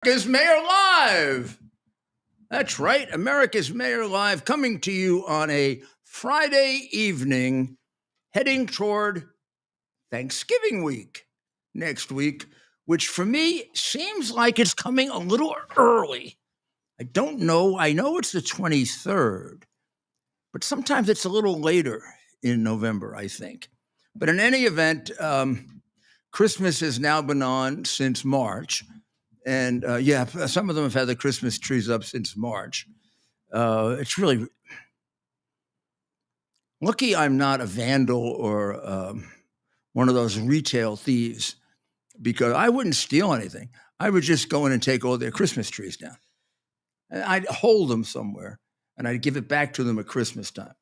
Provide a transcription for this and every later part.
America's Mayor Live. That's right, America's Mayor Live, coming to you on a Friday evening, heading toward Thanksgiving week next week, which for me seems like it's coming a little early. I don't know. I know it's the 23rd, but sometimes it's a little later in November, I think. But in any event, Christmas has now been on since March. And yeah, some of them have had the Christmas trees up since March. It's really lucky I'm not a vandal or one of those retail thieves, because I wouldn't steal anything. I would just go in and take all their Christmas trees down. And I'd hold them somewhere, and I'd give it back to them at Christmas time.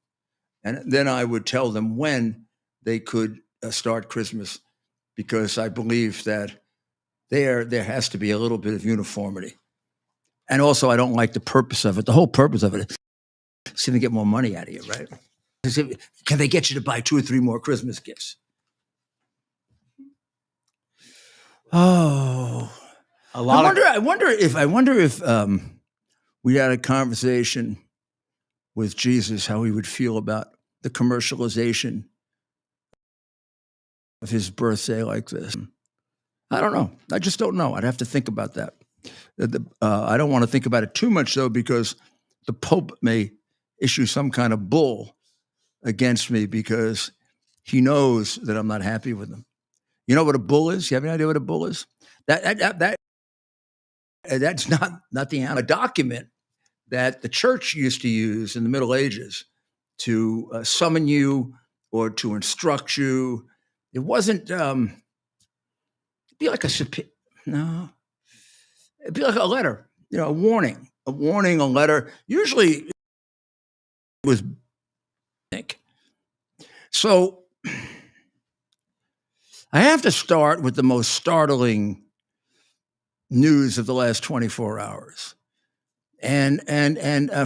And then I would tell them when they could start Christmas, because I believe that there has to be a little bit of uniformity. And also, I don't like the purpose of it. The whole purpose of it is to get more money out of you, right? Can they get you to buy 2 or 3 more Christmas gifts? Oh, I wonder if we had a conversation with Jesus, how he would feel about the commercialization of his birthday like this. I don't know. I just don't know. I'd have to think about that. I don't want to think about it too much, though, because the Pope may issue some kind of bull against me because he knows that I'm not happy with him. You know what a bull is? You have any idea what a bull is? That's not a document that the church used to use in the Middle Ages to summon you or to instruct you. It wasn't. It'd be like it'd be like a letter, a warning, a letter. Usually, it was. So, I have to start with the most startling news of the last 24 hours. And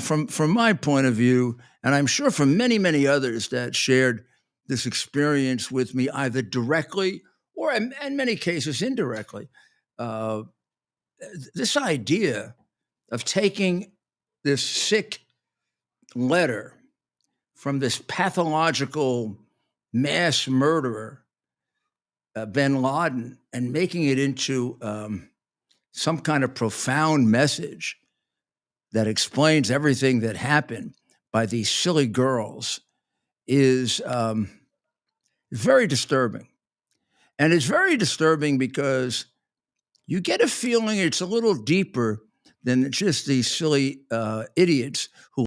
from my point of view, and I'm sure from many, many others that shared this experience with me, either directly or in many cases indirectly, this idea of taking this sick letter from this pathological mass murderer, bin Laden, and making it into some kind of profound message that explains everything that happened by these silly girls is very disturbing. And it's very disturbing because you get a feeling it's a little deeper than just these silly idiots who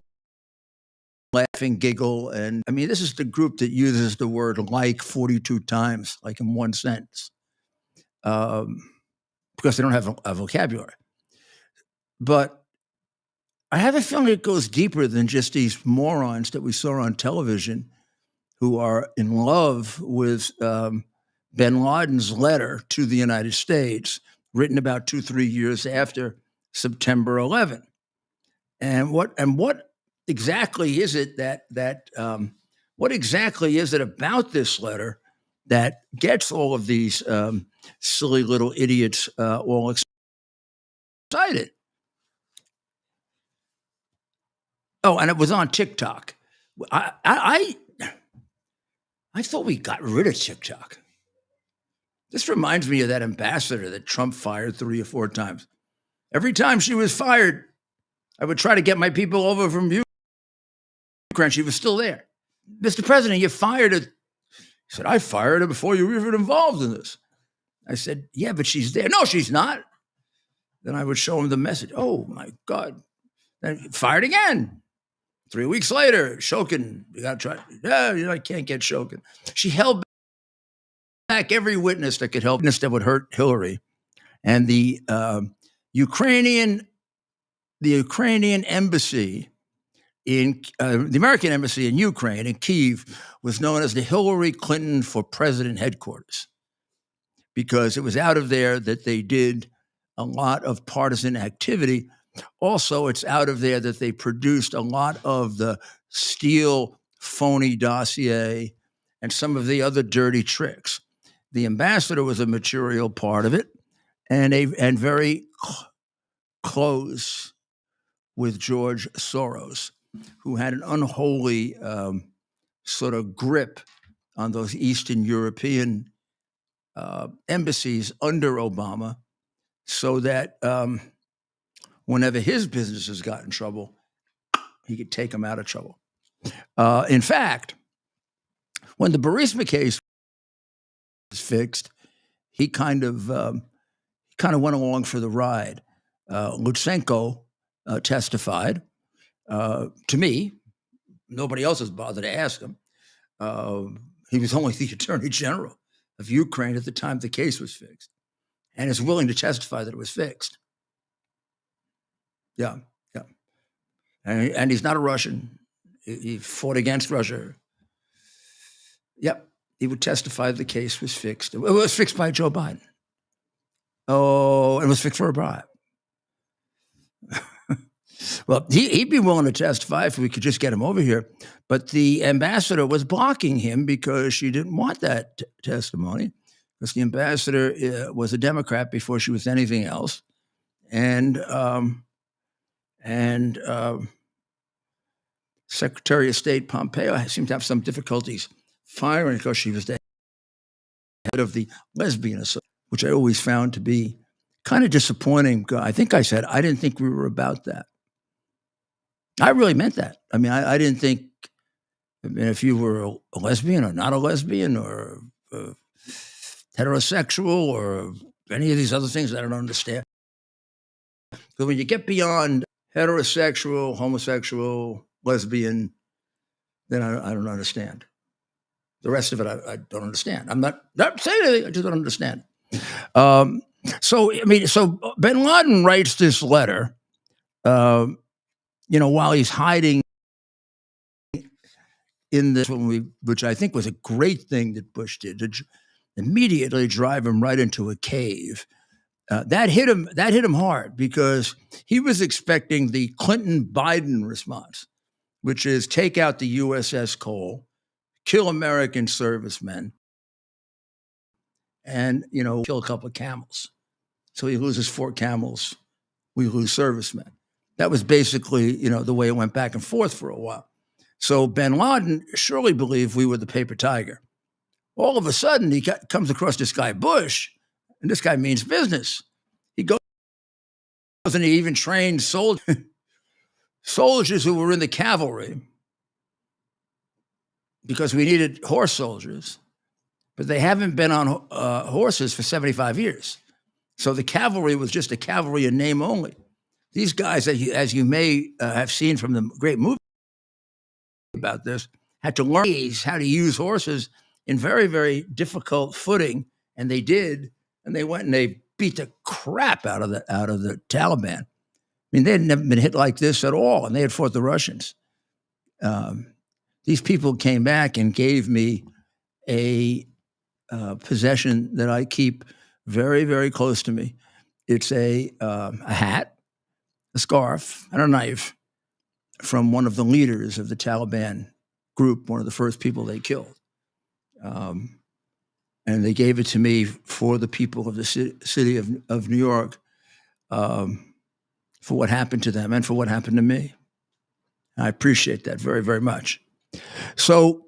laugh and giggle. And I mean, this is the group that uses the word like 42 times, like in one sentence, because they don't have a vocabulary. But I have a feeling it goes deeper than just these morons that we saw on television who are in love with bin Laden's letter to the United States, written about 2-3 years after September 11. And what exactly is it what exactly is it about this letter that gets all of these silly little idiots all excited? Oh, and it was on TikTok. I thought we got rid of TikTok. This reminds me of that ambassador that Trump fired 3 or 4 times. Every time she was fired, I would try to get my people over from Ukraine. She was still there. Mr. President, you fired her. He said, I fired her before you were even involved in this. I said, yeah, but she's there. No, she's not. Then I would show him the message. Oh, my God. Then fired again. 3 weeks later, Shokin, you got to try. Yeah, I can't get Shokin. She held back every witness that could help, witness that would hurt Hillary. And the Ukrainian embassy the American embassy in Ukraine, in Kyiv, was known as the Hillary Clinton for President headquarters, because it was out of there that they did a lot of partisan activity. Also, it's out of there that they produced a lot of the Steele phony dossier and some of the other dirty tricks. The ambassador was a material part of it, and very close with George Soros, who had an unholy sort of grip on those Eastern European embassies under Obama, so that whenever his businesses got in trouble, he could take them out of trouble. In fact, when the Burisma case was fixed, he kind of went along for the ride. Lutsenko testified to me. Nobody else has bothered to ask him. He was only the Attorney General of Ukraine at the time the case was fixed, and is willing to testify that it was fixed. Yeah, yeah. And he's not a Russian. He fought against Russia. Yep, he would testify the case was fixed. It was fixed by Joe Biden. Oh, it was fixed for a bribe. Well, he'd be willing to testify if we could just get him over here. But the ambassador was blocking him because she didn't want that testimony, because the ambassador was a Democrat before she was anything else. And Secretary of State Pompeo seemed to have some difficulties firing because she was the head of the lesbian association, which I always found to be kind of disappointing. I think I said, I didn't think we were about that. I really meant that. I mean, I didn't think, if you were a lesbian or not a lesbian or heterosexual or any of these other things I don't understand. But when you get beyond heterosexual, homosexual, lesbian, then I don't understand. The rest of it, I don't understand. I'm not saying anything. I just don't understand. So Bin Laden writes this letter, while he's hiding in this, which I think was a great thing that Bush did, to immediately drive him right into a cave. That hit him hard, because he was expecting the Clinton-Biden response, which is take out the USS Cole, kill American servicemen, and kill a couple of camels. So he loses 4 camels, we lose servicemen. That was basically the way it went back and forth for a while. So Bin Laden surely believed we were the paper tiger. All of a sudden, he comes across this guy Bush, and this guy means business. He goes and he even trained soldiers who were in the cavalry, because we needed horse soldiers, but they haven't been on horses for 75 years. So the cavalry was just a cavalry in name only. These guys, as you may have seen from the great movie about this, had to learn how to use horses in very, very difficult footing, and they did. And they went and they beat the crap out of the Taliban. I mean, they had never been hit like this at all, and they had fought the Russians. These people came back and gave me a possession that I keep very, very close to me. It's a hat, a scarf, and a knife from one of the leaders of the Taliban group, one of the first people they killed. And they gave it to me for the people of the city of New York, for what happened to them and for what happened to me. I appreciate that very, very much. So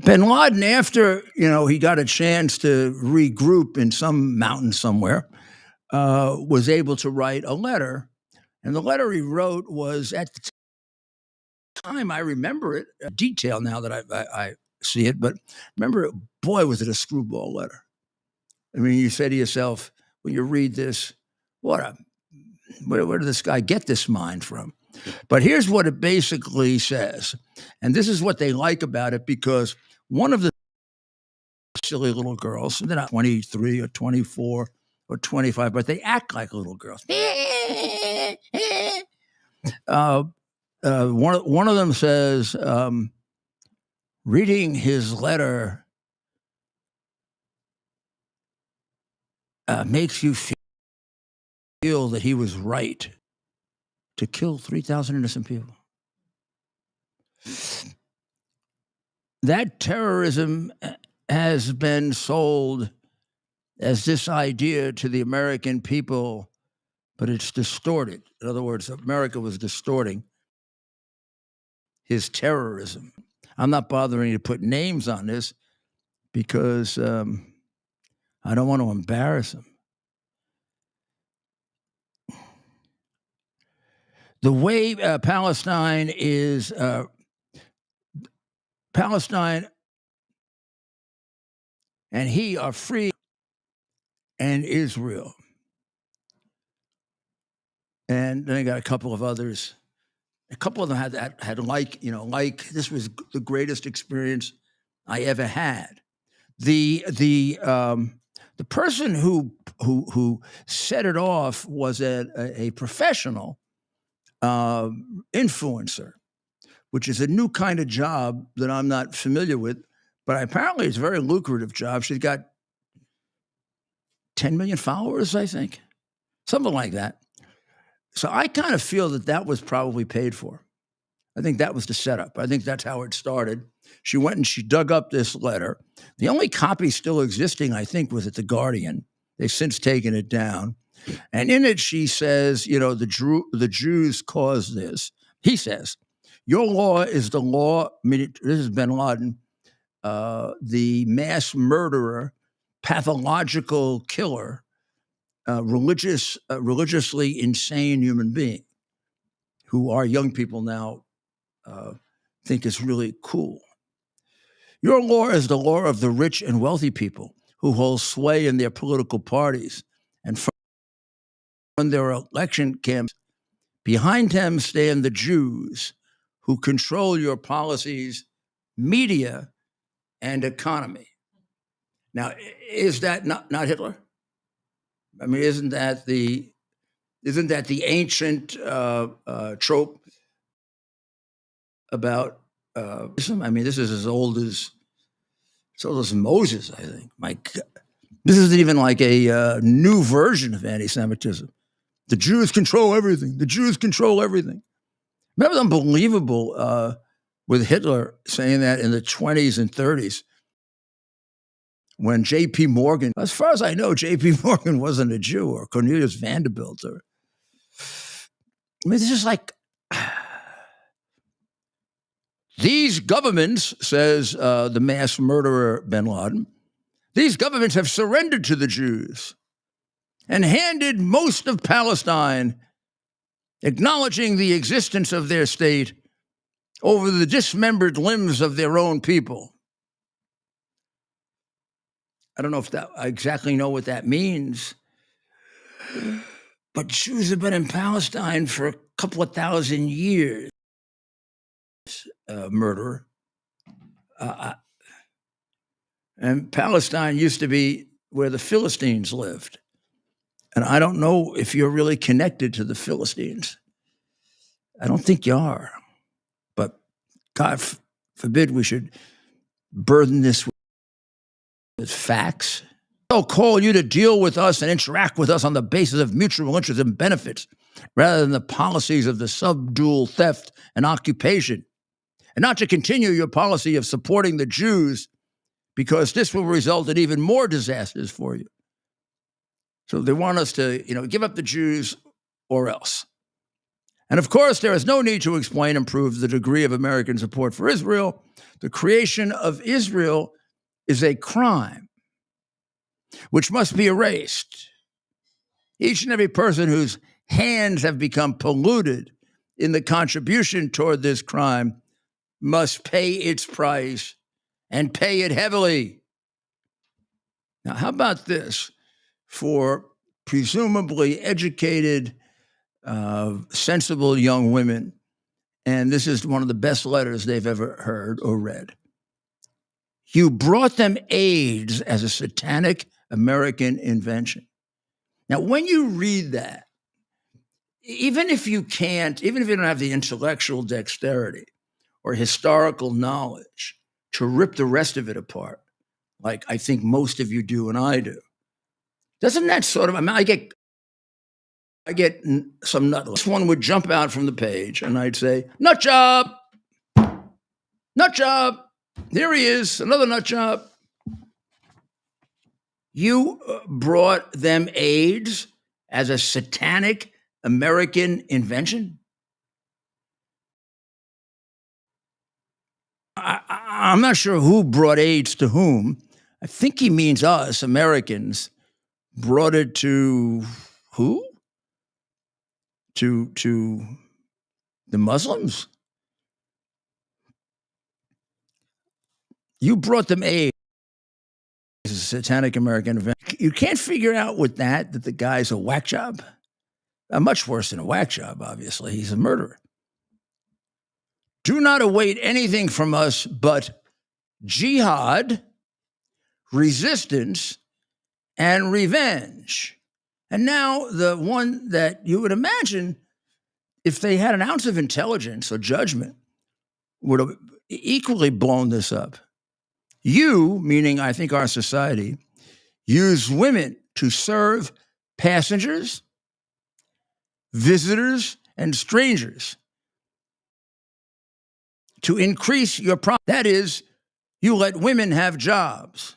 Bin Laden, after he got a chance to regroup in some mountain somewhere, was able to write a letter. And the letter he wrote was, at the time, I remember it in detail now that I see it, but remember, boy, was it a screwball letter. I mean, you say to yourself, when you read this, where did this guy get this mind from? But here's what it basically says. And this is what they like about it, because one of the silly little girls, they're not 23 or 24 or 25, but they act like little girls. One of them says, reading his letter makes you feel that he was right to kill 3,000 innocent people. That terrorism has been sold as this idea to the American people but it's distorted. In other words, America was distorting his terrorism. I'm not bothering to put names on this because I don't want to embarrass him. The way Palestine and he are free, and Israel. And then I got a couple of others. A couple of them had like this was the greatest experience I ever had. The person who set it off was a professional influencer, which is a new kind of job that I'm not familiar with, but apparently it's a very lucrative job. She's got 10 million followers, I think, something like that. So I kind of feel that was probably paid for. I think that was the setup. I think that's how it started. She went and she dug up this letter. The only copy still existing, I think, was at The Guardian. They've since taken it down. And in it, she says, the Jews caused this. He says, your law is the law. I mean, this is bin Laden, the mass murderer, pathological killer, religiously insane human being who our young people now think is really cool. Your law is the law of the rich and wealthy people who hold sway in their political parties and from their election camps. Behind them stand the Jews who control your policies, media, and economy. Now, is that not Hitler? I mean, isn't that the ancient trope about? I mean, this is as old as Moses. I think. My God. This isn't even like a new version of anti-Semitism. The Jews control everything. The Jews control everything. That was unbelievable with Hitler saying that in the 20s and 30s. When J.P. Morgan, as far as I know, J.P. Morgan wasn't a Jew, or Cornelius Vanderbilt, I mean, this is like, these governments, says the mass murderer bin Laden, these governments have surrendered to the Jews and handed most of Palestine, acknowledging the existence of their state over the dismembered limbs of their own people. I don't know if I exactly know what that means, but Jews have been in Palestine for a couple of thousand years. Murderer. And Palestine used to be where the Philistines lived. And I don't know if you're really connected to the Philistines. I don't think you are. But God forbid we should burden this with facts. They'll call you to deal with us and interact with us on the basis of mutual interest and benefits, rather than the policies of the subdual theft and occupation, and not to continue your policy of supporting the Jews, because this will result in even more disasters for you. So they want us to, give up the Jews or else. And of course, there is no need to explain and prove the degree of American support for Israel. The creation of Israel is a crime which must be erased. Each and every person whose hands have become polluted in the contribution toward this crime must pay its price, and pay it heavily. Now, how about this? For presumably educated, sensible young women, and this is one of the best letters they've ever heard or read. You brought them AIDS as a satanic American invention. Now, when you read that, even if you don't have the intellectual dexterity or historical knowledge to rip the rest of it apart, like I think most of you do and I do, doesn't that sort of, I get some nut. This one would jump out from the page and I'd say, nut job, nut job. Here he is, another nut job. You brought them AIDS as a satanic American invention? I'm not sure who brought AIDS to whom. I think he means us, Americans, brought it to who? To the Muslims? You brought them AIDS. It's a satanic American event. You can't figure out with that the guy's a whack job. Much worse than a whack job, obviously. He's a murderer. Do not await anything from us but jihad, resistance, and revenge. And now the one that you would imagine, if they had an ounce of intelligence or judgment, would have equally blown this up. You, meaning I think our society, use women to serve passengers, visitors, and strangers to increase your profit. That is, you let women have jobs.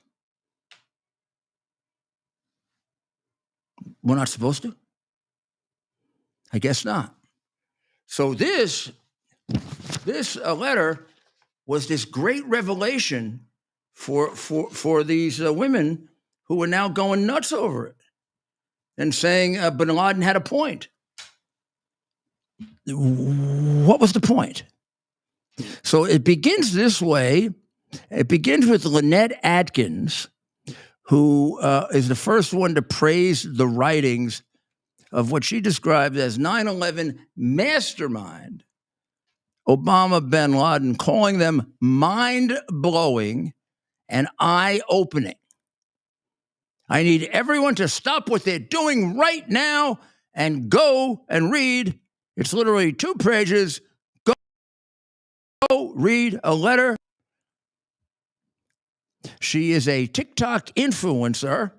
We're not supposed to? I guess not. So this letter was this great revelation for these women who were now going nuts over it and saying Bin Laden had a point. What was the point? So it begins this way. It begins with Lynette Atkins, who is the first one to praise the writings of what she described as 9/11 mastermind Obama bin Laden, calling them mind-blowing and eye-opening. I need everyone to stop what they're doing right now and go and read. It's literally 2 pages. Go read a letter. She is a TikTok influencer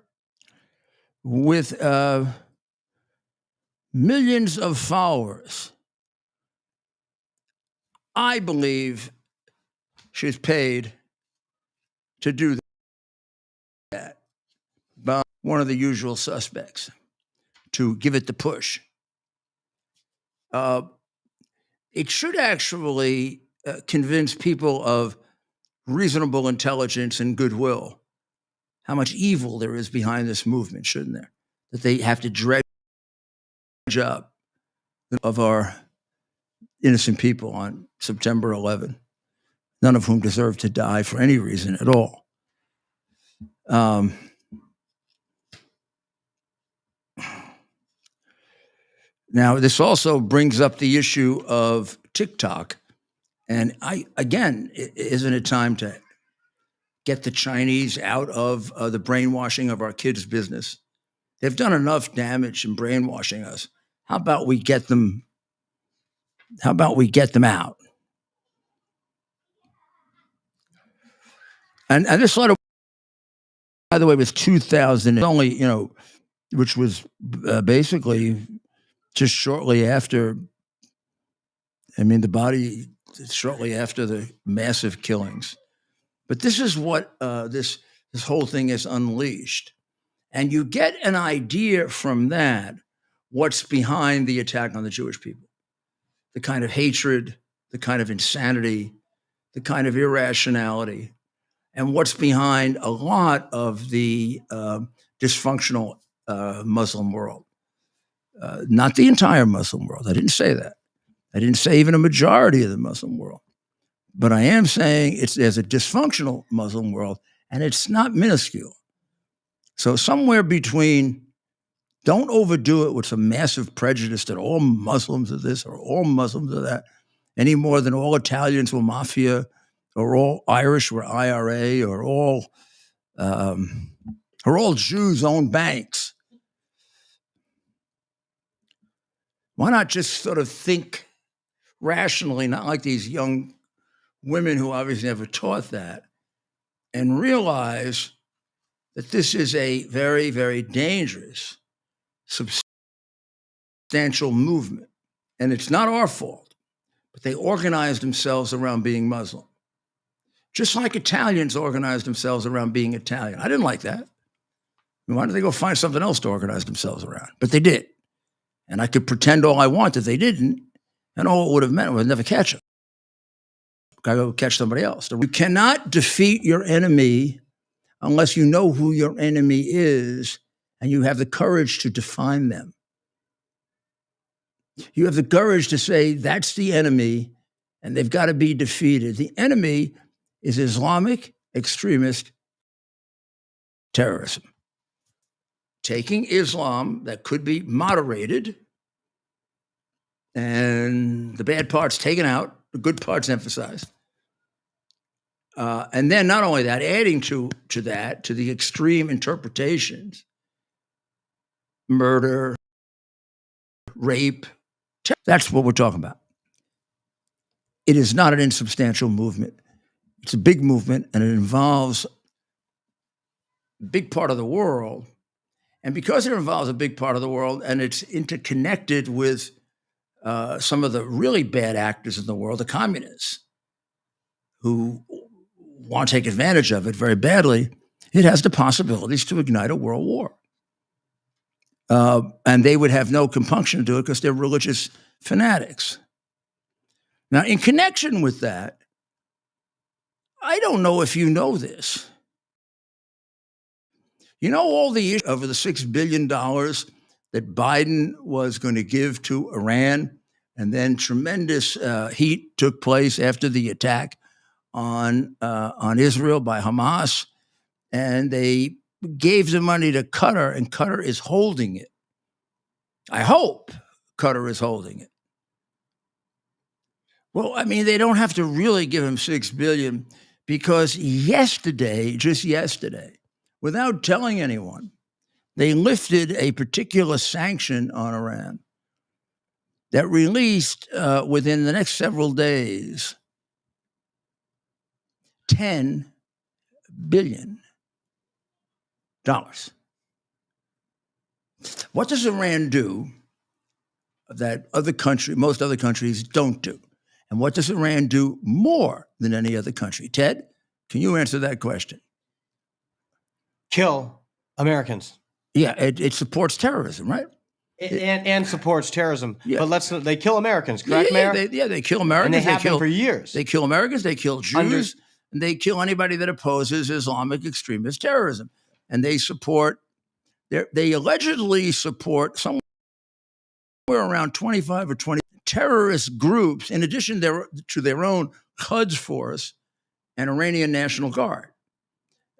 with millions of followers. I believe she's paid to do that by one of the usual suspects to give it the push. It should actually convince people of reasonable intelligence and goodwill how much evil there is behind this movement, shouldn't there? That they have to dredge up of our innocent people on September 11, none of whom deserve to die for any reason at all. Now, this also brings up the issue of TikTok. And isn't it time to get the Chinese out of the brainwashing of our kids' business? They've done enough damage in brainwashing us. How about we get them out? And this letter, by the way, was 2000, only, which was basically just shortly after, shortly after the massive killings. But this is what this whole thing is unleashed. And you get an idea from that what's behind the attack on the Jewish people. The kind of hatred, the kind of insanity, the kind of irrationality, and what's behind a lot of the dysfunctional Muslim world. Not the entire Muslim world. I didn't say that. I didn't say even a majority of the Muslim world. But I am saying there's a dysfunctional Muslim world, and it's not minuscule. So somewhere between, don't overdo it with some massive prejudice that all Muslims are this or all Muslims are that, any more than all Italians were mafia or all Irish were IRA or all Jews own banks. Why not just sort of think rationally, not like these young women who obviously never taught that, and realize that this is a very, very dangerous, substantial movement. And it's not our fault, but they organized themselves around being Muslim. Just like Italians organized themselves around being Italian. I didn't like that. Why don't they go find something else to organize themselves around? But they did. And I could pretend all I want that they didn't, and all it would have meant was never catch them. Gotta go catch somebody else. You cannot defeat your enemy unless you know who your enemy is and you have the courage to define them. You have the courage to say, that's the enemy, and they've got to be defeated. The enemy is Islamic extremist terrorism. Taking Islam that could be moderated and the bad parts taken out, the good parts emphasized. And then not only that, adding to the extreme interpretations, murder, rape, that's what we're talking about. It is not an insubstantial movement. It's a big movement, and it involves a big part of the world. And because it involves a big part of the world and it's interconnected with some of the really bad actors in the world, the communists, who want to take advantage of it very badly, it has the possibilities to ignite a world war. And they would have no compunction to do it because they're religious fanatics. Now, in connection with that, I don't know if you know this. You know all the issues over the $6 billion that Biden was going to give to Iran, and then tremendous heat took place after the attack on Israel by Hamas, and they gave the money to Qatar, and Qatar is holding it. I hope Qatar is holding it. Well, I mean, they don't have to really give him $6 billion because just yesterday, without telling anyone, they lifted a particular sanction on Iran that released within the next several days $10 billion. What does Iran do that most other countries don't do? And what does Iran do more than any other country? Ted, can you answer that question? Kill Americans. Yeah, it supports terrorism, right? And supports terrorism. Yeah. But they kill Americans, correct, Mayor? They kill Americans. And they have been for years. They kill Americans, they kill Jews, and they kill anybody that opposes Islamic extremist terrorism. And they allegedly support somewhere around 25 or 20 terrorist groups, in addition to their own Quds force and Iranian National Guard,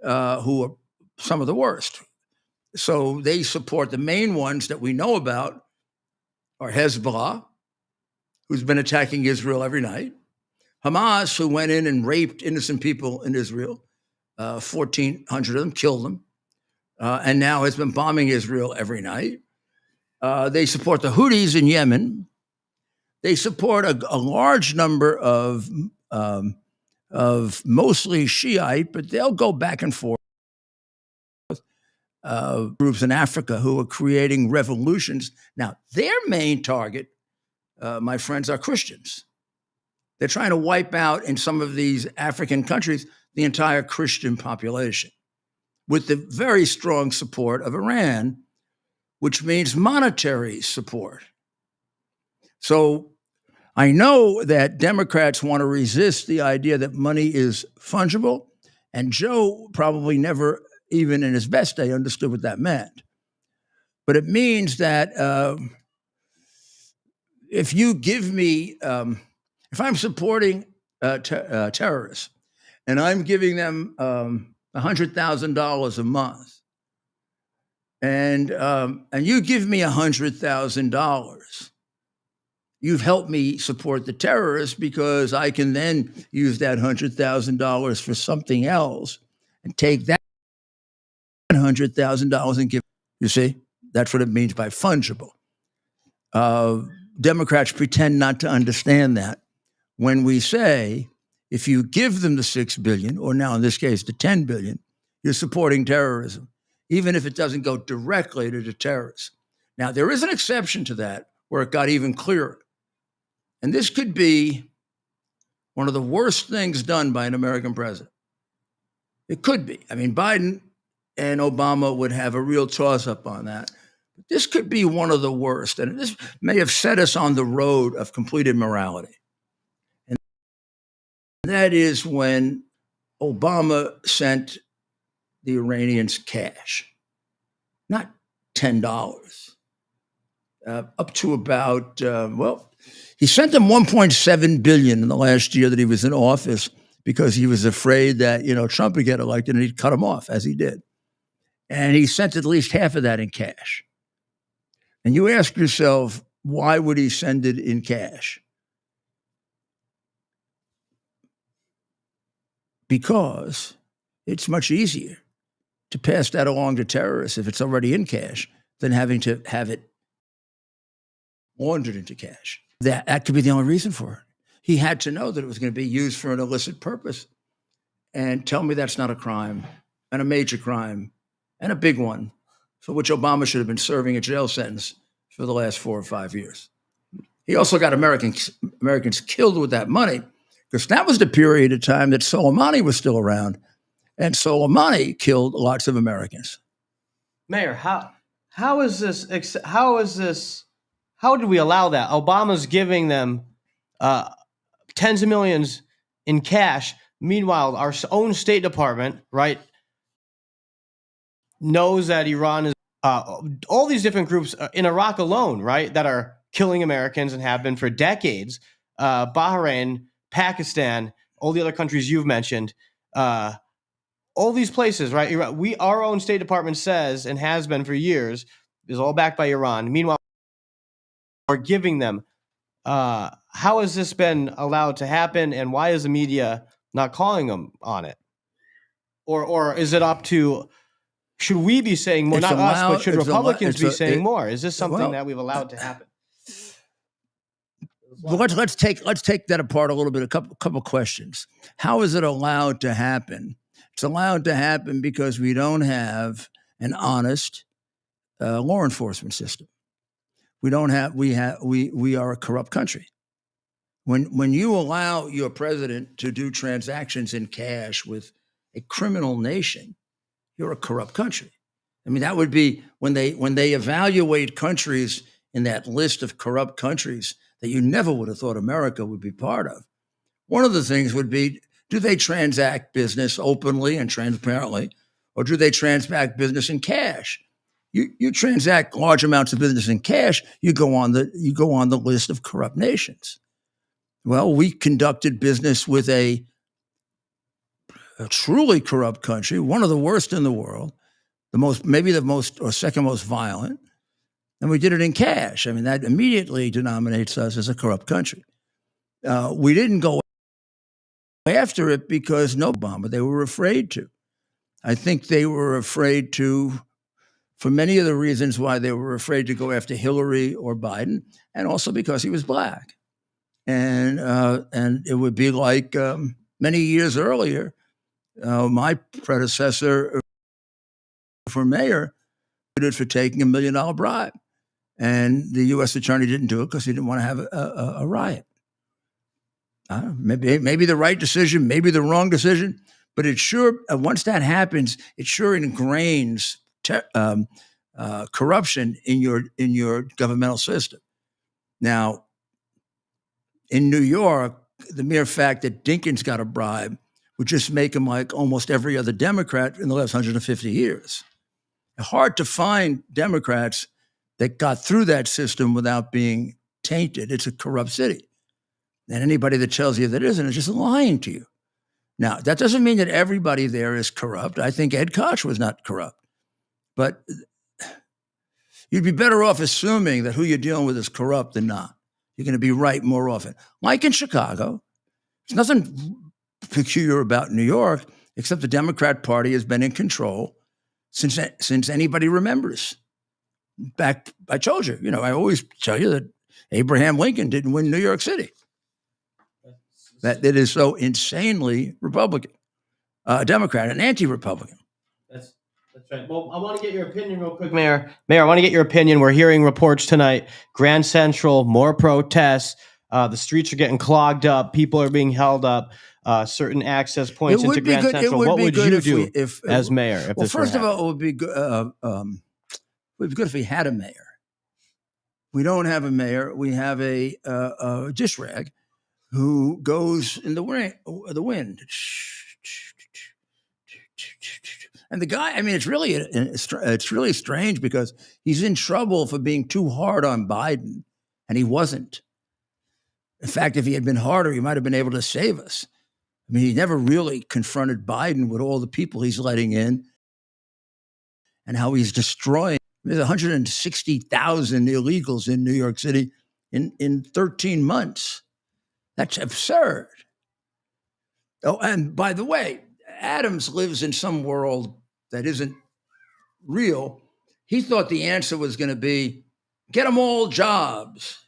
who are some of the worst. So they support the main ones that we know about are Hezbollah, who's been attacking Israel every night, Hamas, who went in and raped innocent people in Israel, 1,400 of them, killed them, and now has been bombing Israel every night. They support the Houthis in Yemen. They support a large number of mostly Shiite, but they'll go back and forth. Groups in Africa who are creating revolutions. Now, their main target, my friends, are Christians. They're trying to wipe out in some of these African countries the entire Christian population with the very strong support of Iran, which means monetary support. So I know that Democrats want to resist the idea that money is fungible, and Joe probably never, even in his best day, understood what that meant. But it means that if you give me, if I'm supporting terrorists and I'm giving them $100,000 a month, and you give me $100,000, you've helped me support the terrorists because I can then use that $100,000 for something else and take that $100,000 and give. You see, that's what it means by fungible. Democrats pretend not to understand that when we say if you give them the $6 billion, or now in this case the $10 billion, you're supporting terrorism, even if it doesn't go directly to the terrorists. Now there is an exception to that where it got even clearer, and this could be one of the worst things done by an American president. It could be. I mean, Biden and Obama would have a real toss-up on that. But this could be one of the worst, and this may have set us on the road of complete immorality. And that is when Obama sent the Iranians cash, not $10, up to about, he sent them $1.7 billion in the last year that he was in office because he was afraid that, Trump would get elected and he'd cut him off, as he did. And he sent at least half of that in cash. And you ask yourself, why would he send it in cash? Because it's much easier to pass that along to terrorists if it's already in cash than having to have it laundered into cash. That could be the only reason for it. He had to know that it was going to be used for an illicit purpose. And tell me that's not a crime, and a major crime, and a big one, for which Obama should have been serving a jail sentence for the last 4 or 5 years. He also got Americans killed with that money, because that was the period of time that Soleimani was still around, and Soleimani killed lots of Americans. Mayor, how is this? How did we allow that? Obama's giving them tens of millions in cash. Meanwhile, our own State Department, right, knows that Iran is all these different groups in Iraq alone, right, that are killing Americans and have been for decades. Bahrain, Pakistan, all the other countries you've mentioned, all these places, right? Our own State Department says, and has been for years, is all backed by Iran. Meanwhile, we're giving them. How has this been allowed to happen, and why is the media not calling them on it? Or is it up to? Should we be saying more? Not us, but should Republicans be saying more? Is this something that we've allowed to happen? Well, let's take that apart a little bit. A couple questions. How is it allowed to happen? It's allowed to happen because we don't have an honest law enforcement system. We are a corrupt country. When you allow your president to do transactions in cash with a criminal nation, you're a corrupt country. I mean, that would be when they evaluate countries in that list of corrupt countries that you never would have thought America would be part of. One of the things would be, do they transact business openly and transparently, or do they transact business in cash? You transact large amounts of business in cash, you go on the list of corrupt nations. Well, we conducted business with a truly corrupt country, one of the worst in the world, maybe the most or second most violent, and we did it in cash. I mean, that immediately denominates us as a corrupt country. We didn't go after it because no Obama. They were afraid to. I think they were afraid to, for many of the reasons why they were afraid to go after Hillary or Biden, and also because he was black. And it would be like many years earlier, my predecessor for mayor did for taking $1 million bribe. And the U.S. attorney didn't do it because he didn't want to have a riot. Maybe the right decision, maybe the wrong decision, but it sure, once that happens, it sure ingrains corruption in your governmental system. Now, in New York, the mere fact that Dinkins got a bribe would just make him like almost every other Democrat in the last 150 years. Hard to find Democrats that got through that system without being tainted. It's a corrupt city. And anybody that tells you that isn't is just lying to you. Now, that doesn't mean that everybody there is corrupt. I think Ed Koch was not corrupt. But you'd be better off assuming that who you're dealing with is corrupt than not. You're going to be right more often. Like in Chicago, there's nothing peculiar about New York, except the Democrat Party has been in control since anybody remembers. Back, I told you, I always tell you that Abraham Lincoln didn't win New York City. That it is so insanely Republican, Democrat, and anti-Republican. That's right. Well, I want to get your opinion real quick, Mayor. Mayor, I want to get your opinion. We're hearing reports tonight. Grand Central, more protests. The streets are getting clogged up. People are being held up. Certain access points into Grand Central. What would you do as mayor? Well, first of all, it would be good. would be good if we had a mayor. We don't have a mayor. We have a dish rag who goes in the wind. And the guy, I mean, it's really strange because he's in trouble for being too hard on Biden, and he wasn't. In fact, if he had been harder, he might have been able to save us. I mean, he never really confronted Biden with all the people he's letting in and how he's destroying. There's 160,000 illegals in New York City in 13 months. That's absurd. Oh, and by the way, Adams lives in some world that isn't real. He thought the answer was going to be get them all jobs.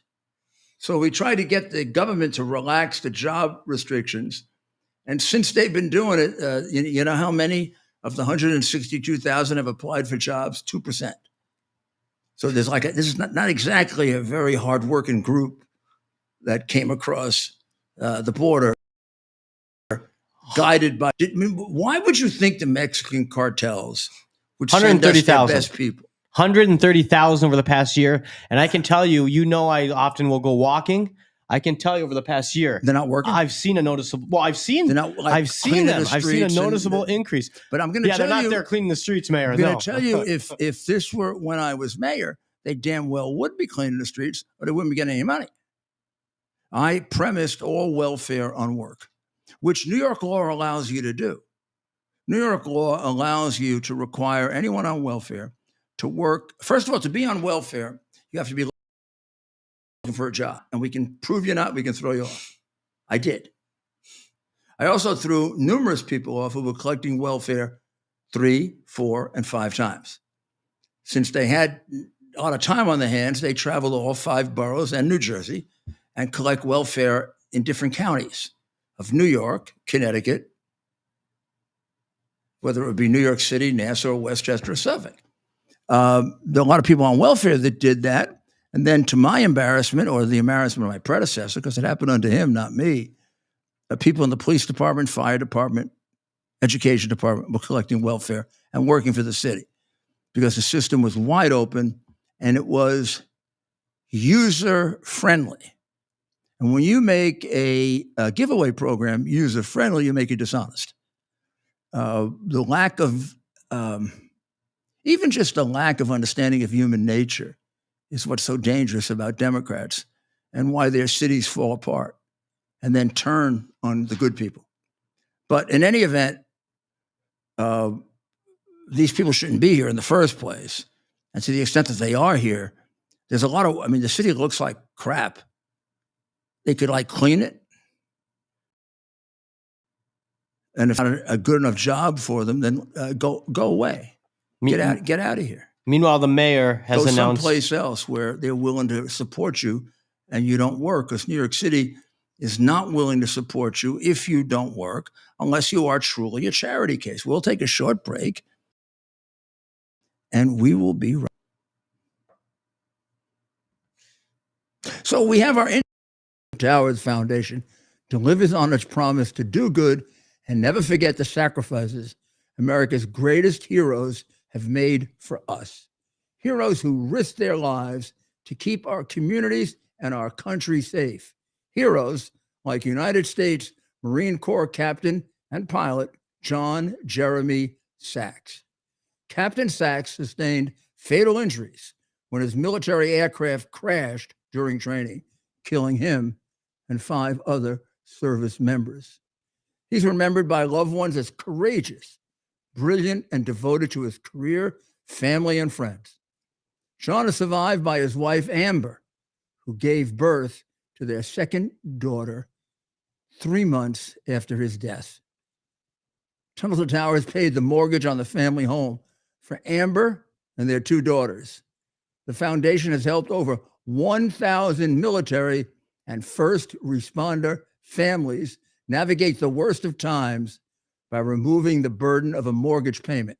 So we tried to get the government to relax the job restrictions. And since they've been doing it, you know how many of the 162,000 have applied for jobs? 2%. So there's this is not exactly a very hardworking group that came across the border, guided by. Why would you think the Mexican cartels would send us their best people? 130,000 over the past year. And I can tell you, I often will go walking. I can tell you over the past year, they're not working. I've seen a noticeable. Well, I've seen them. I've seen a noticeable increase. But I'm going to tell you, they're not there cleaning the streets, Mayor. I'm going to tell you, if this were when I was mayor, they damn well would be cleaning the streets, or they wouldn't be getting any money. I premised all welfare on work, which New York law allows you to do. New York law allows you to require anyone on welfare to work. First of all, to be on welfare, you have to be looking for a job, and we can prove you're not, we can throw you off. I did. I also threw numerous people off who were collecting welfare 3, 4, and 5 times. Since they had a lot of time on their hands, they traveled all 5 boroughs and New Jersey and collect welfare in different counties of New York, Connecticut, whether it would be New York City, Nassau, Westchester, or Suffolk. There are a lot of people on welfare that did that. And then to my embarrassment, or the embarrassment of my predecessor, because it happened unto him, not me, people in the police department, fire department, education department were collecting welfare and working for the city because the system was wide open and it was user-friendly. And when you make a giveaway program user-friendly, you make it dishonest. The lack of, even just a lack of understanding of human nature is what's so dangerous about Democrats and why their cities fall apart and then turn on the good people. But in any event, these people shouldn't be here in the first place. And to the extent that they are here, there's a lot of, the city looks like crap. They could clean it. And if not a good enough job for them, then go away. Get out of here. Meanwhile, the mayor has announced someplace else where they're willing to support you and you don't work, because New York City is not willing to support you if you don't work unless you are truly a charity case. We'll take a short break and we will be right. So we have our Towers Foundation delivers on its promise to do good and never forget the sacrifices America's greatest heroes have made for us. Heroes who risked their lives to keep our communities and our country safe. Heroes like United States Marine Corps Captain and pilot John Jeremy Sachs. Captain Sachs sustained fatal injuries when his military aircraft crashed during training, killing him and 5 other service members. He's remembered by loved ones as courageous, brilliant, and devoted to his career, family, and friends. John is survived by his wife, Amber, who gave birth to their second daughter 3 months after his death. Tunnel to Towers paid the mortgage on the family home for Amber and their 2 daughters. The foundation has helped over 1,000 military and first responder families navigate the worst of times by removing the burden of a mortgage payment.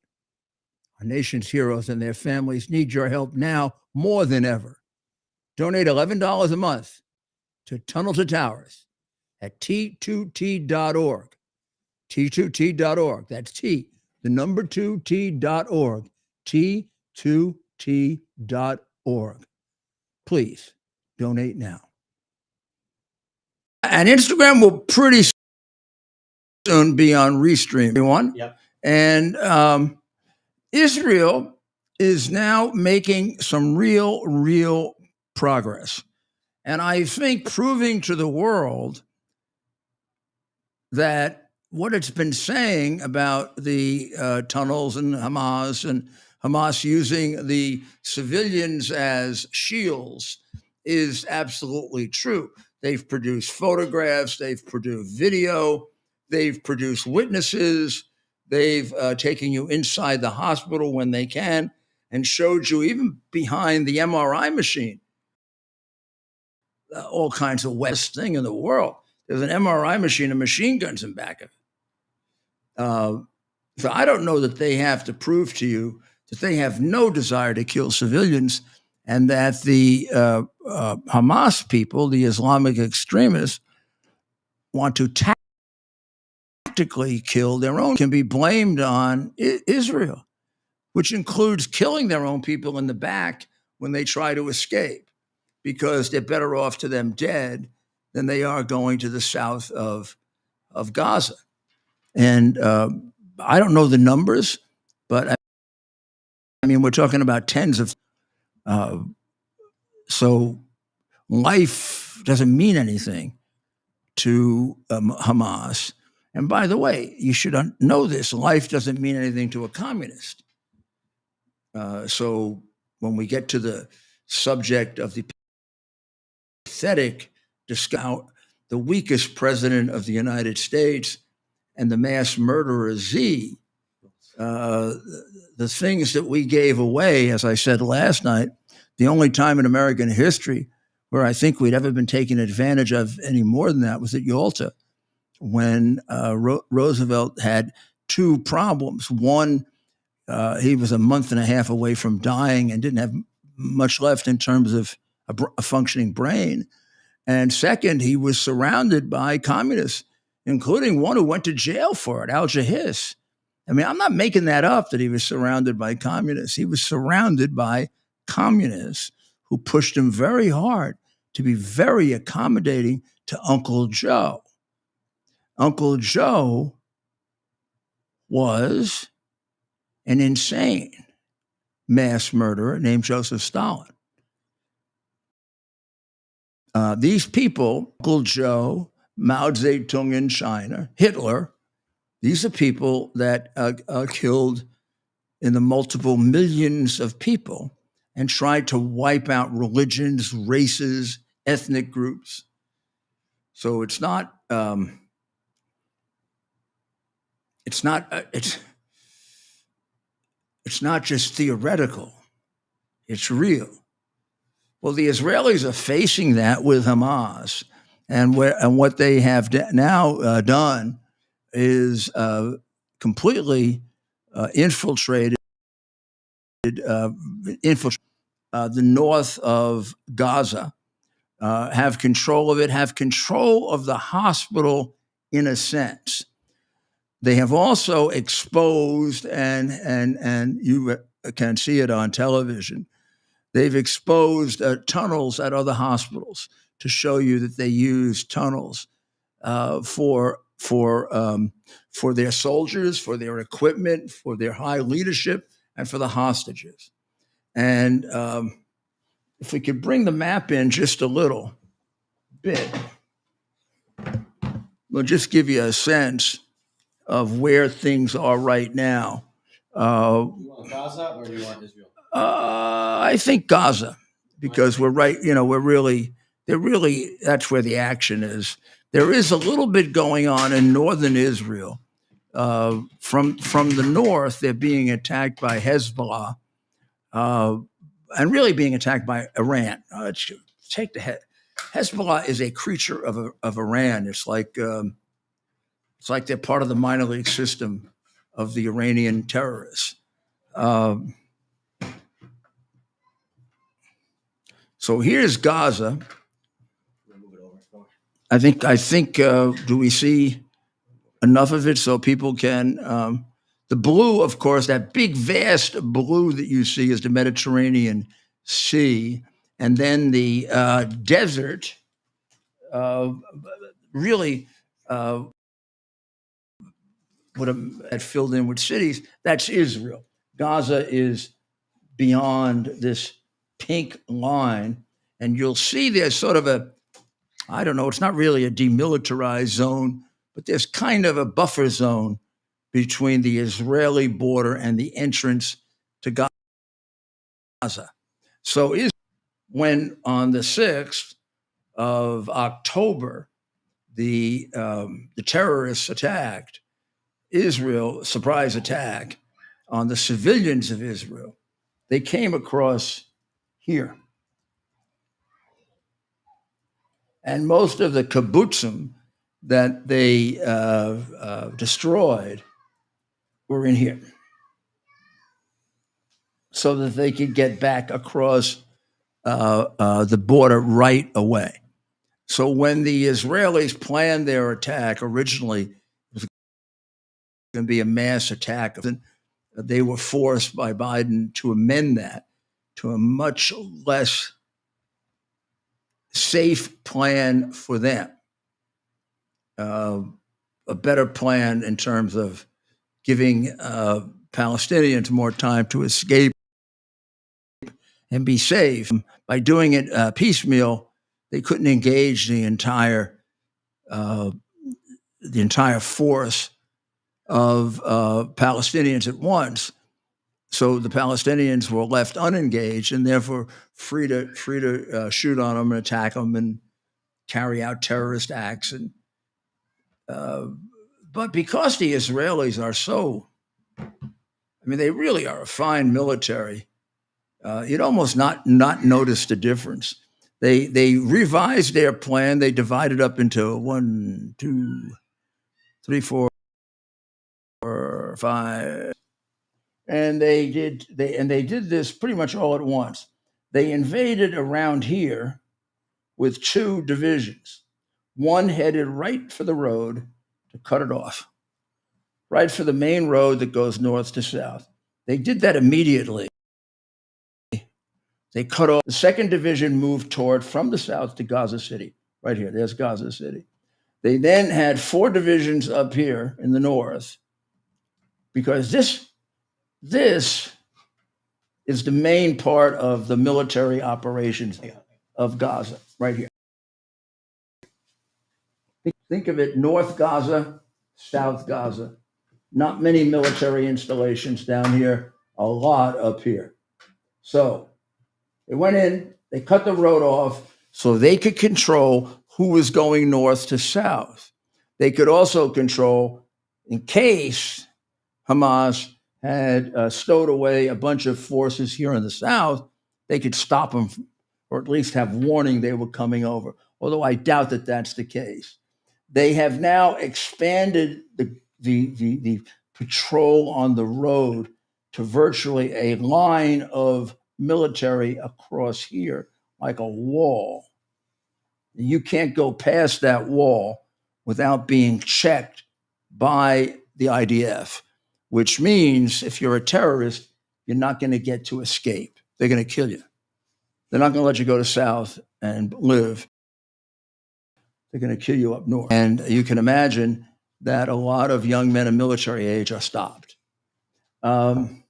Our nation's heroes and their families need your help now more than ever. Donate $11 a month to Tunnel to Towers at T2T.org. T2T.org. That's T, the number 2T.org. T2T.org. Please donate now. And Instagram will pretty soon be on Restream. Everyone. Yep. And Israel is now making some real progress. And I think proving to the world that what it's been saying about the tunnels and Hamas using the civilians as shields is absolutely true. They've produced photographs, they've produced video, they've produced witnesses, they've taken you inside the hospital when they can and showed you even behind the MRI machine all kinds of West thing in the world. There's an MRI machine and machine guns in back of it. So I don't know that they have to prove to you that they have no desire to kill civilians and that the Hamas people, the Islamic extremists, want to tactically kill their own, can be blamed on Israel, which includes killing their own people in the back when they try to escape, because they're better off to them dead than they are going to the south of Gaza. And I don't know the numbers, but I mean, we're talking about tens of. So life doesn't mean anything to Hamas. And by the way, you should know this: life doesn't mean anything to a communist. So when we get to the subject of the pathetic discount, the weakest president of the United States and the mass murderer Z, the things that we gave away, as I said last night, the only time in American history where I think we'd ever been taken advantage of any more than that was at Yalta, when Roosevelt had two problems. One, he was a month and a half away from dying and didn't have much left in terms of a functioning brain. And second, he was surrounded by communists, including one who went to jail for it, Al Jahis. I mean, I'm not making that up that he was surrounded by communists. He was surrounded by communists who pushed him very hard to be very accommodating to Uncle Joe. Uncle Joe was an insane mass murderer named Joseph Stalin. These people, Uncle Joe, Mao Zedong in China, Hitler, these are people that killed in the multiple millions of people and tried to wipe out religions, races, ethnic groups. So it's not just theoretical. It's real. Well, the Israelis are facing that with Hamas, and what they have now done is completely infiltrated the north of Gaza, have control of it, have control of the hospital in a sense. They have also exposed, and you can see it on television, they've exposed tunnels at other hospitals to show you that they use tunnels for their soldiers, for their equipment, for their high leadership, and for the hostages. And if we could bring the map in just a little bit, we'll just give you a sense of where things are right now. You want Gaza or do you want Israel? I think Gaza, because we're right. That's where the action is. There is a little bit going on in northern Israel. From the north, they're being attacked by Hezbollah, and really being attacked by Iran. Take the head. Hezbollah is a creature of Iran. It's like they're part of the minor league system of the Iranian terrorists. So here's Gaza. I think. Do we see enough of it so people can The blue, of course, that big, vast blue that you see is the Mediterranean Sea. And then the desert, uh, really, would have filled in with cities. That's Israel. Gaza is beyond this pink line. And you'll see there's sort of a, I don't know, it's not really a demilitarized zone, but there's kind of a buffer zone between the Israeli border and the entrance to Gaza. So when on the 6th of October, the terrorists attacked Israel, surprise attack on the civilians of Israel, they came across here. And most of the kibbutzim that they destroyed were in here so that they could get back across the border right away. So when the Israelis planned their attack, originally it was going to be a mass attack. They were forced by Biden to amend that to a much less safe plan for them, a better plan in terms of giving Palestinians more time to escape and be safe. By doing it piecemeal, they couldn't engage the entire force of Palestinians at once. So the Palestinians were left unengaged and therefore free to shoot on them and attack them and carry out terrorist acts. And but because the Israelis are so, I mean, they really are a fine military. You'd almost not notice the difference. They revised their plan. They divided up into 1, 2, 3, 4, 5, and they did this pretty much all at once. They invaded around here with 2 divisions. One headed right for the road to cut it off, right for the main road that goes north to south. They did that immediately. They cut off. The 2nd Division moved from the south to Gaza City. Right here, there's Gaza City. They then had 4 divisions up here in the north, because this is the main part of the military operations of Gaza, right here. Think of it, North Gaza, South Gaza. Not many military installations down here, a lot up here. So they went in, they cut the road off so they could control who was going north to south. They could also control, in case Hamas had stowed away a bunch of forces here in the south, they could stop them, or at least have warning they were coming over, although I doubt that that's the case. They have now expanded the patrol on the road to virtually a line of military across here, like a wall. You can't go past that wall without being checked by the IDF, which means if you're a terrorist, you're not going to get to escape. They're going to kill you. They're not going to let you go to south and live. They're going to kill you up north. And you can imagine that a lot of young men of military age are stopped. 2nd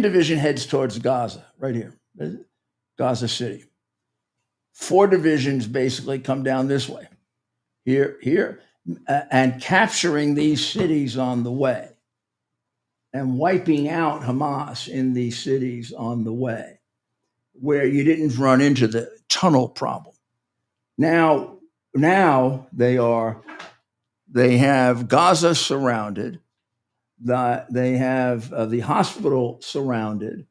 Division heads towards Gaza, right here, Gaza City. 4 divisions basically come down this way, here, and capturing these cities on the way and wiping out Hamas in these cities on the way, where you didn't run into the tunnel problem. Now they have Gaza surrounded, they have the hospital surrounded,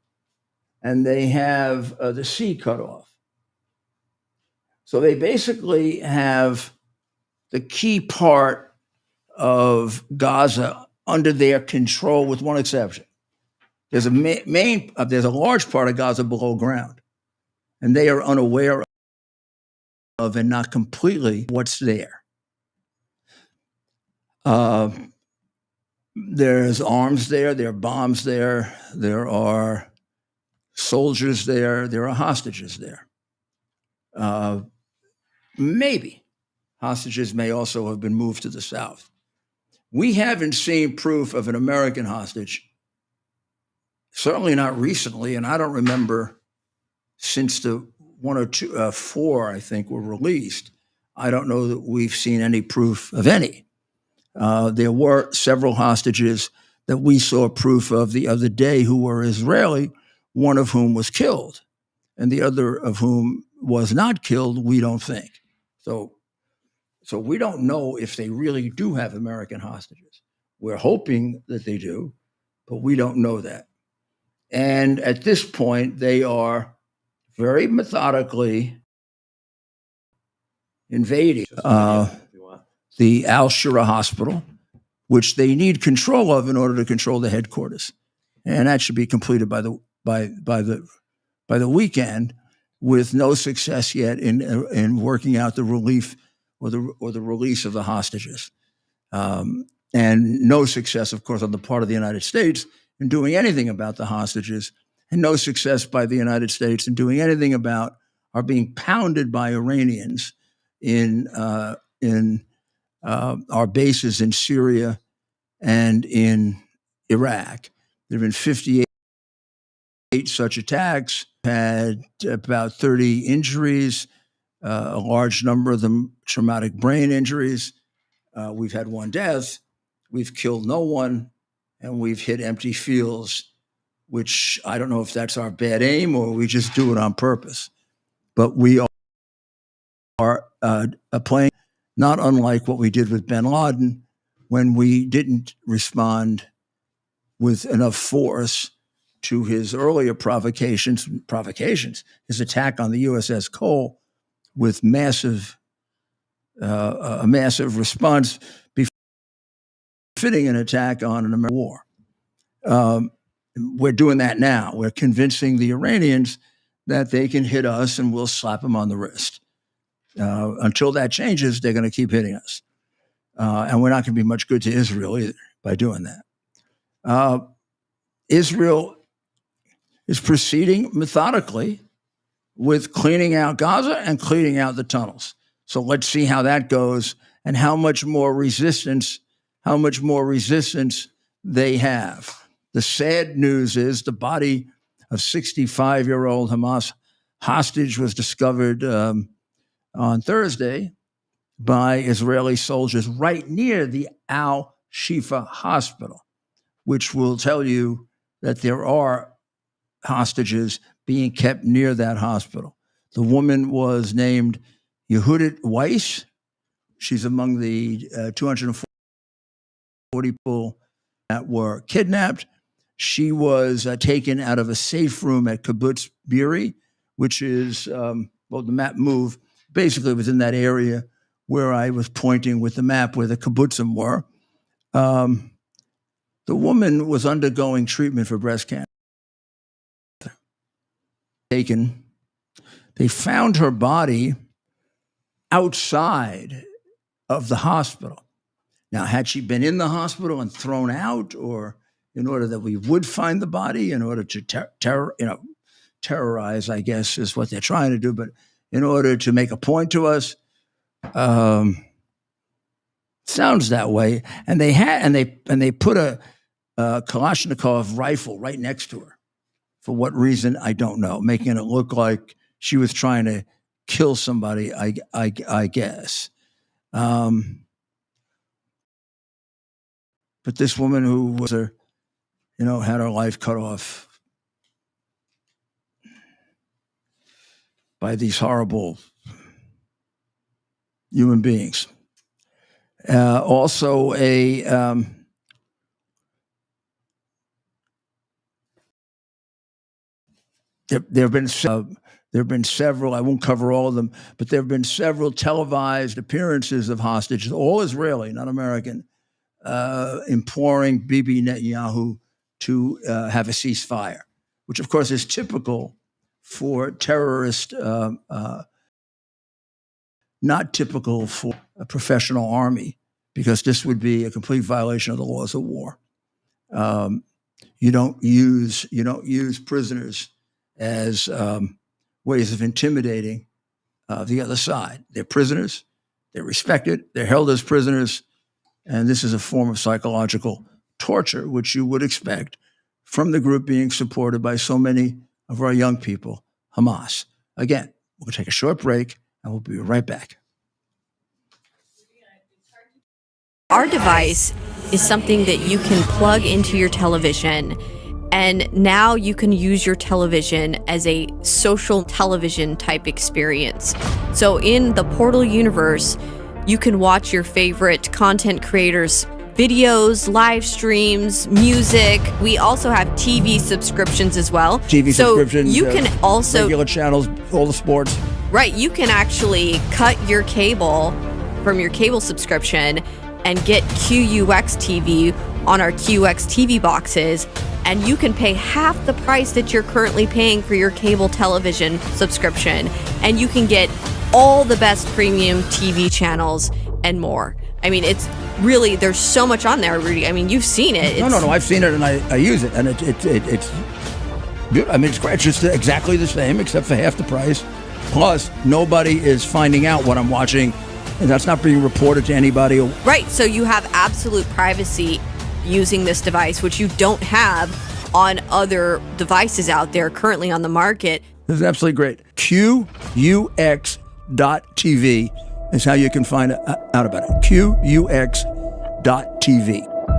and they have the sea cut off. So they basically have the key part of Gaza under their control, with one exception. There's a large part of Gaza below ground, and they are unaware of and not completely what's there. There's arms there, there are bombs there, there are soldiers there, there are hostages there. Maybe hostages may also have been moved to the south. We haven't seen proof of an American hostage, certainly not recently, and I don't remember since the one or two, four, I think, were released. I don't know that we've seen any proof of any. There were several hostages that we saw proof of the other day who were Israeli, one of whom was killed, and the other of whom was not killed, we don't think. So we don't know if they really do have American hostages. We're hoping that they do, but we don't know that. And at this point, they are very methodically invading the Al Shura hospital, which they need control of in order to control the headquarters, and that should be completed by the weekend, with no success yet in working out the relief or the release of the hostages, and no success, of course, on the part of the United States in doing anything about the hostages, and no success by the United States in doing anything about our being pounded by Iranians in our bases in Syria and in Iraq. There have been 58 such attacks, had about 30 injuries, a large number of them traumatic brain injuries. We've had one death. We've killed no one, and we've hit empty fields, which I don't know if that's our bad aim or we just do it on purpose. But we are playing not unlike what we did with bin Laden when we didn't respond with enough force to his earlier provocations, his attack on the USS Cole with a massive response befitting an attack on an American war. We're doing that now. We're convincing the Iranians that they can hit us and we'll slap them on the wrist. Until that changes, they're going to keep hitting us. And we're not going to be much good to Israel either by doing that. Israel is proceeding methodically with cleaning out Gaza and cleaning out the tunnels. So let's see how that goes and how much more resistance they have. The sad news is the body of 65-year-old Hamas hostage was discovered on Thursday by Israeli soldiers right near the Al-Shifa hospital, which will tell you that there are hostages being kept near that hospital. The woman was named Yehudit Weiss. She's among the 240 people that were kidnapped. She was taken out of a safe room at Kibbutz Be'eri, which is, the map moved basically within that area where I was pointing with the map where the kibbutzim were. The woman was undergoing treatment for breast cancer. They found her body outside of the hospital. Now, had she been in the hospital and thrown out, or in order that we would find the body, in order to terrorize, I guess, is what they're trying to do, but in order to make a point to us, sounds that way. And they put a Kalashnikov rifle right next to her. For what reason, I don't know, making it look like she was trying to kill somebody, I guess. But this woman who was had her life cut off by these horrible human beings. Also, there have been several. I won't cover all of them, but there have been several televised appearances of hostages, all Israeli, not American, imploring Bibi Netanyahu to have a ceasefire, which of course is typical for terrorist, not typical for a professional army, because this would be a complete violation of the laws of war. Um, you don't use prisoners as ways of intimidating the other side. They're prisoners. They're respected. They're held as prisoners, and this is a form of psychological torture, which you would expect from the group being supported by so many of our young people, Hamas. Again, we'll take a short break, and we'll be right back. Our device is something that you can plug into your television, and now you can use your television as a social television type experience. So in the Portal universe, you can watch your favorite content creators' videos, live streams, music. We also have TV subscriptions as well. Subscriptions. You can also regular channels, all the sports. Right, you can actually cut your cable from your cable subscription and get QUX TV on our QX TV boxes, and you can pay half the price that you're currently paying for your cable television subscription, and you can get all the best premium TV channels and more. I mean, it's really, there's so much on there, Rudy. I mean, you've seen it. No, I've seen it and I use it, and it's good. I mean, it's great. It's just exactly the same except for half the price. Plus, nobody is finding out what I'm watching, and that's not being reported to anybody. Right, so you have absolute privacy using this device, which you don't have on other devices out there currently on the market. This is absolutely great. QUX.TV is how you can find out about it. QUX.TV.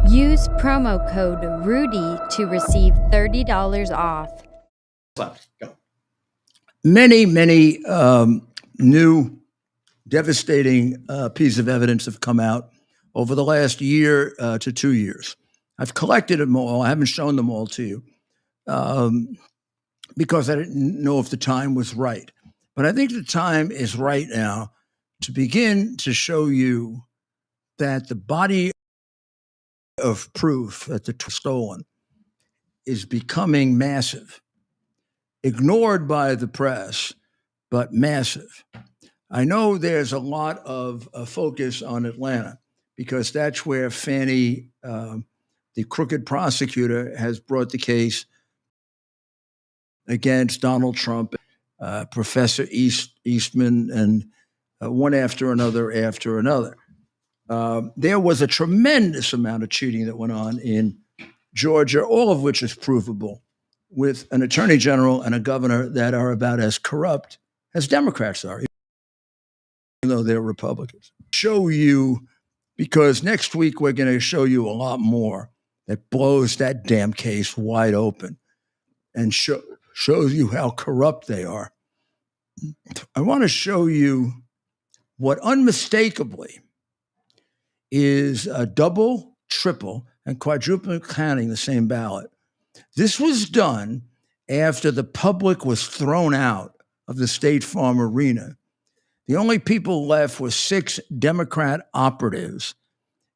Use promo code RUDY to receive $30 off. Go. Many new devastating pieces of evidence have come out over the last year to 2 years. I've collected them all. I haven't shown them all to you because I didn't know if the time was right. But I think the time is right now to begin to show you that the body of proof that the stolen is becoming massive, ignored by the press, but massive. I know there's a lot of focus on Atlanta because that's where Fannie, the crooked prosecutor, has brought the case against Donald Trump, Professor Eastman, and one after another. There was a tremendous amount of cheating that went on in Georgia, all of which is provable, with an attorney general and a governor that are about as corrupt as Democrats are, even though they're Republicans. Show you, because next week we're going to show you a lot more that blows that damn case wide open and shows you how corrupt they are. I want to show you what unmistakably is a double, triple, and quadruple counting the same ballot. This was done after the public was thrown out of the State Farm Arena. The only people left were 6 Democrat operatives,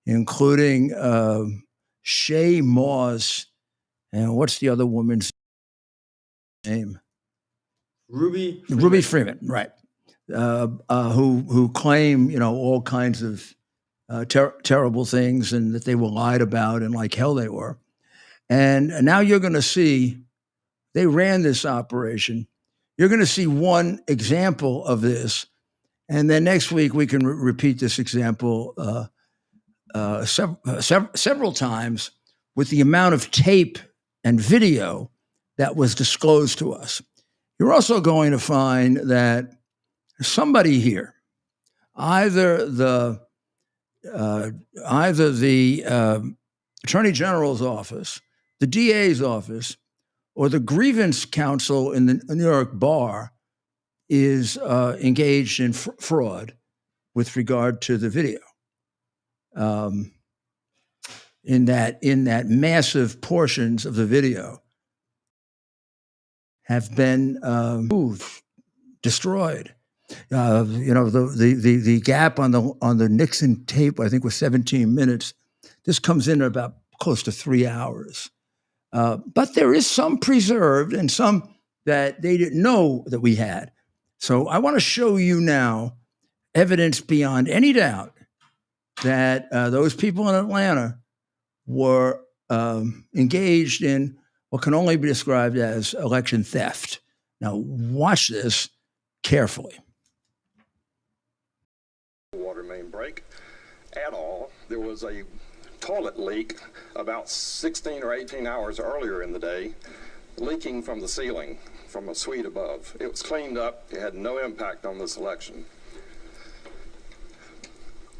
including Shay Moss, and what's the other woman's name? Ruby Freeman, right? Who claim all kinds of terrible things, and that they were lied about, and like hell they were. And now you're going to see they ran this operation. You're going to see one example of this, and then next week we can repeat this example several times with the amount of tape and video that was disclosed to us. You're also going to find that somebody here, either the Attorney General's office, the DA's office, or the grievance counsel in the New York bar, is engaged in fraud with regard to the video. In that massive portions of the video have been moved, destroyed. The gap on the Nixon tape, I think, was 17 minutes. This comes in about close to 3 hours. But there is some preserved and some that they didn't know that we had. So I want to show you now evidence beyond any doubt that those people in Atlanta were engaged in what can only be described as election theft. Now, watch this carefully. Water main break at all. There was a toilet leak about 16 or 18 hours earlier in the day, leaking from the ceiling from a suite above. It was cleaned up. It had no impact on this election.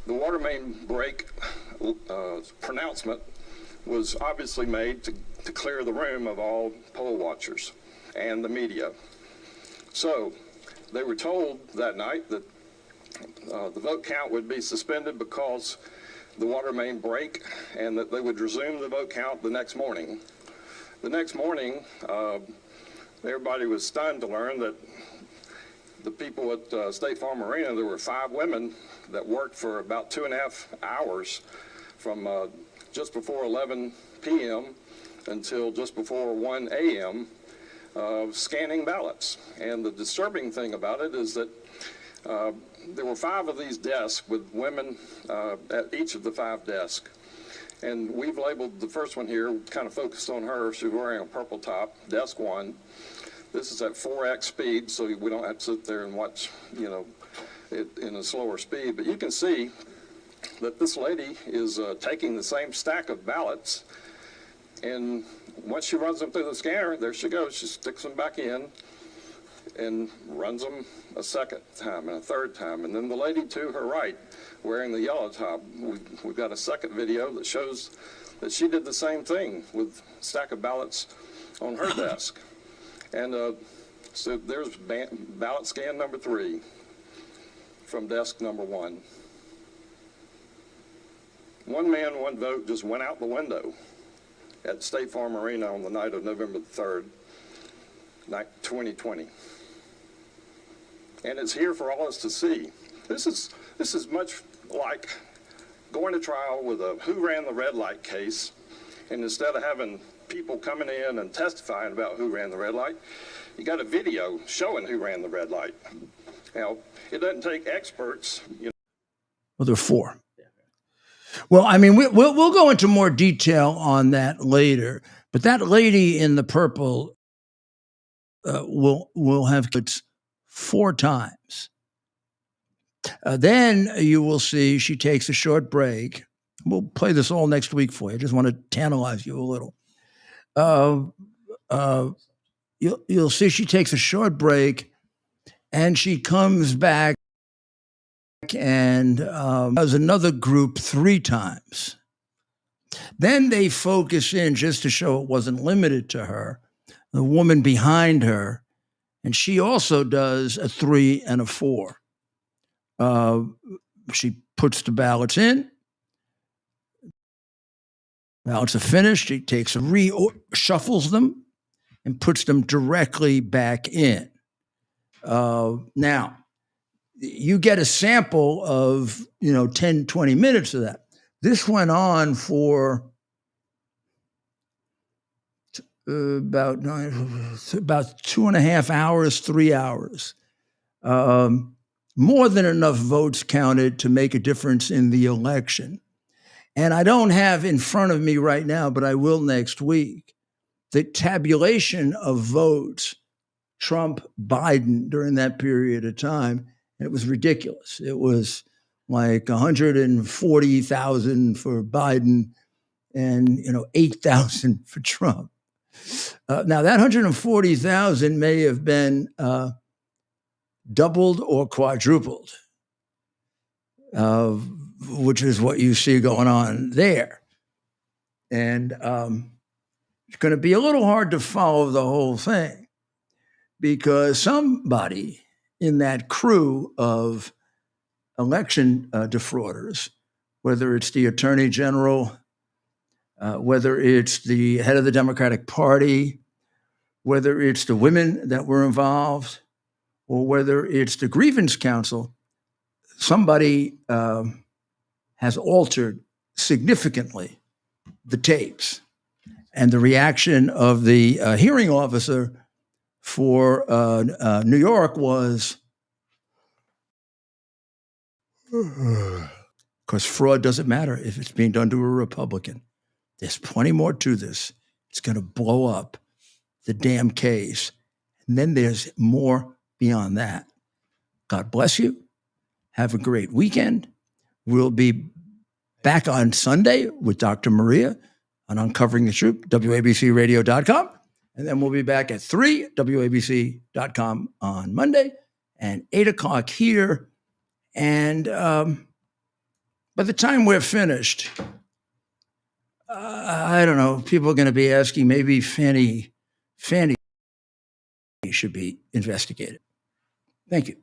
The water main break pronouncement was obviously made to clear the room of all poll watchers and the media. So they were told that night that the vote count would be suspended because the water main break, and that they would resume the vote count the next morning. The next morning, everybody was stunned to learn that the people at State Farm Arena, there were 5 women that worked for about 2.5 hours from just before 11 p.m. until just before 1 a.m. Scanning ballots. And the disturbing thing about it is that there were 5 of these desks with women at each of the 5 desks. And we've labeled the first one here, kind of focused on her. She's wearing a purple top, desk 1. This is at 4x speed, so we don't have to sit there and watch, it in a slower speed. But you can see that this lady is taking the same stack of ballots, and once she runs them through the scanner, there she goes. She sticks them back in and runs them a second time and a third time. And then the lady to her right, wearing the yellow top, we've got a second video that shows that she did the same thing with a stack of ballots on her desk. And so there's ballot scan number 3 from desk number 1. One man, one vote just went out the window at State Farm Arena on the night of November the 3rd, 2020. And it's here for all of us to see. This is much like going to trial with a who ran the red light case, and instead of having people coming in and testifying about who ran the red light, you got a video showing who ran the red light. Now, it doesn't take experts. Well, there are 4. Well, I mean, we'll go into more detail on that later. But that lady in the purple will have it 4 times. Then you will see she takes a short break. We'll play this all next week for you. I just want to tantalize you a little. You'll see she takes a short break, and she comes back and does another group 3 times. Then they focus in, just to show it wasn't limited to her, the woman behind her, and she also does a 3 and a 4. She puts the ballots in. Ballots are finished. She takes shuffles them and puts them directly back in. Now, you get a sample of 10, 20 minutes of that. This went on for about 2.5 hours, 3 hours. More than enough votes counted to make a difference in the election. And I don't have in front of me right now, but I will next week, the tabulation of votes, Trump, Biden, during that period of time. And it was ridiculous. It was like 140,000 for Biden and 8,000 for Trump. Now, that 140,000 may have been doubled or quadrupled, which is what you see going on there. And it's going to be a little hard to follow the whole thing, because somebody in that crew of election defrauders, whether it's the Attorney General, whether it's the head of the Democratic Party, whether it's the women that were involved, or whether it's the grievance council, somebody has altered significantly the tapes. And the reaction of the hearing officer for New York was, because fraud doesn't matter if it's being done to a Republican. There's plenty more to this. It's going to blow up the damn case. And then there's more beyond that. God bless you. Have a great weekend. We'll be back on Sunday with Dr. Maria on Uncovering the Truth, WABCRadio.com. And then we'll be back at 3, WABC.com on Monday and 8 o'clock here. And by the time we're finished, I don't know, people are going to be asking maybe Fanny should be investigated. Thank you.